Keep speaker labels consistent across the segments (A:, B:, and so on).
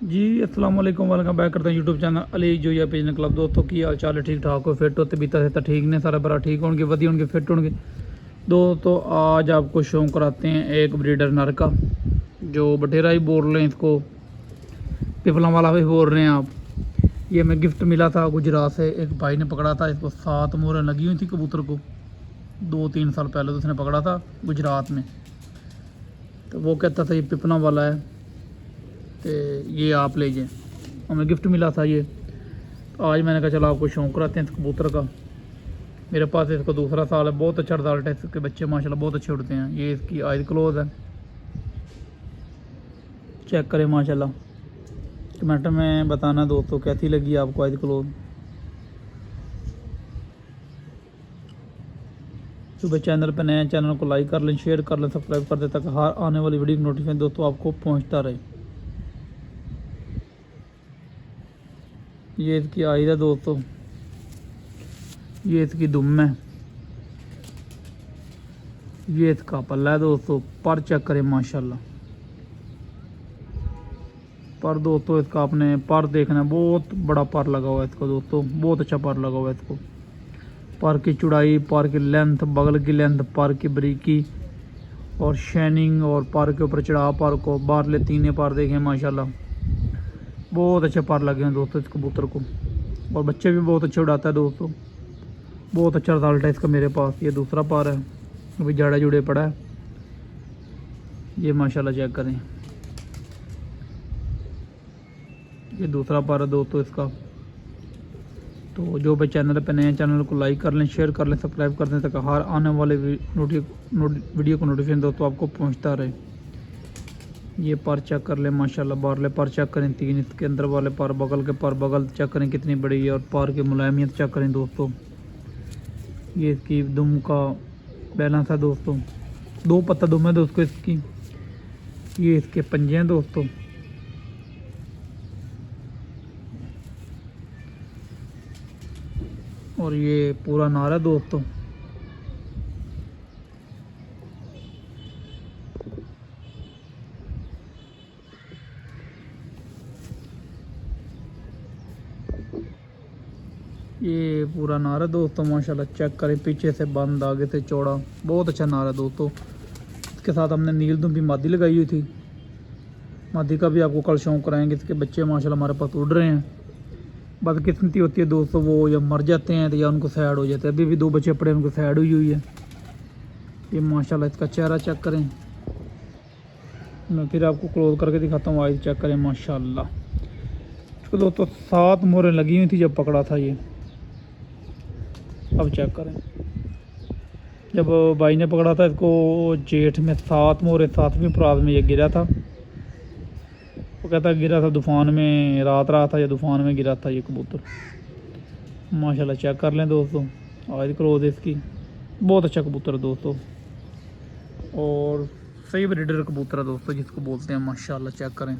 A: जी अस्सलाम वालेकुम, welcome back करते हैं यूट्यूब चैनल अली जोया पेजन क्लब। दोस्तों की हाल चाल है, ठीक ठाक हो, फिट होते बीता रहता ठीक ने सारा बड़ा ठीक होंगे, वधिया होंगे, फिट होंगे। दोस्तों आज आपको शौक कराते हैं एक ब्रीडर नर का, जो बटेरा ही बोल रहे हैं इसको, पिपला वाला भी बोल रहे हैं आप। ये हमें गिफ्ट मिला था गुजरात से, एक भाई ने पकड़ा था इसको, 7 मोहरें लगी हुई थी कबूतर को 2-3 साल पहले, तो उसने पकड़ा था गुजरात में। तो वो कहता था ये पिपला वाला है, तो ये आप ले जाएँ, हमें गिफ्ट मिला था ये। तो आज मैंने कहा चलो आपको शौक कराते हैं इस कबूतर का। मेरे पास इसको दूसरा साल है, बहुत अच्छा रिजल्ट है, इसके बच्चे माशाल्लाह बहुत अच्छे उड़ते हैं। ये इसकी आइज क्लोज है, चेक करें माशाल्लाह। कमेंट में बताना दोस्तों कैसी लगी आपको आइज क्लोज। सुबह चैनल पर नए चैनल को लाइक कर लें, शेयर कर लें, सब्सक्राइब कर दें, ताकि हर आने वाली वीडियो की नोटिफिकेशन दोस्तों आपको पहुंचता रहे। ये इसकी आइज है दोस्तों, ये इसकी दुम है, ये इसका पल्ला है दोस्तों। पर चेक करें माशाल्लाह, पर दोस्तों इसका आपने पर देखना है, बहुत बड़ा पर लगा हुआ है इसको दोस्तों, बहुत अच्छा पर लगा हुआ है इसको। पर की चौड़ाई, पर की लेंथ, बगल की लेंथ, पर की बारीकी और शाइनिंग, और पर के ऊपर चढ़ा पर को बारले तीने पर देखें माशाल्लाह, बहुत अच्छे पर लगे हैं दोस्तों इस कबूतर को। और बच्चे भी बहुत अच्छे उड़ाता है दोस्तों, बहुत अच्छा रिजल्ट है इसका मेरे पास। ये दूसरा पार है, अभी जाड़ा जुड़े पड़ा है ये माशाल्लाह, चेक करें। ये दूसरा पार है दोस्तों इसका। तो जो भी चैनल पे नए चैनल को लाइक कर लें, शेयर कर लें, सब्सक्राइब कर दें, ताकि हर आने वाले वीडियो को नोटिफिकेशन दोस्तों आपको पहुंचता रहे। ये पर चेक कर लें माशाल्लाह, बारले पर चेक करें 3, इसके अंदर वाले पर, बगल के पर, बगल चेक करें कितनी बड़ी है, और पर की मुलायमियत चेक करें दोस्तों। ये इसकी दुम का बैलेंस है दोस्तों, 2 पत्ता दुम है दोस्तों इसकी। ये इसके पंजे हैं दोस्तों, और ये पूरा नार है दोस्तों। ये पूरा नार है दोस्तों माशाल्लाह, चेक करें, पीछे से बंद, आगे से चौड़ा, बहुत अच्छा नार है दोस्तों। इसके साथ हमने नील दुम भी मादी लगाई हुई थी, मादी का भी आपको कल शौक कराएंगे। इसके बच्चे माशाल्लाह हमारे पास उड़ रहे हैं। बदकिस्मती होती है दोस्तों, वो या मर जाते हैं तो या उनको सैड हो जाते हैं। अभी भी 2 बच्चे पड़े, उनको सैड हुई हुई है। ये माशाल्लाह इसका चेहरा चेक करें, मैं फिर आपको क्लोज करके दिखाता हूँ, आइज चेक करें माशाल्लाह। इसको दोस्तों 7 मोहरें लगी हुई थी जब पकड़ा था ये। अब चेक करें, जब भाई ने पकड़ा था इसको जेठ में, 7 मोहरें, 7वीं परात में ये गिरा था। वो कहता गिरा था तूफ़ान में, रात रहा था या तूफ़ान में गिरा था ये कबूतर माशाल्लाह। चेक कर लें दोस्तों, आइज क्लोज इसकी, बहुत अच्छा कबूतर है दोस्तों, और सही ब्रीडर कबूतर है दोस्तों जिसको बोलते हैं माशाल्लाह। चेक करें,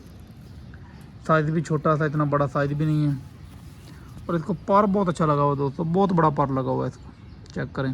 A: साइज़ भी छोटा सा, इतना बड़ा साइज़ भी नहीं है। और इसको पर बहुत अच्छा लगा हुआ है दोस्तों, बहुत बड़ा पर लगा हुआ है इसको, चेक करें।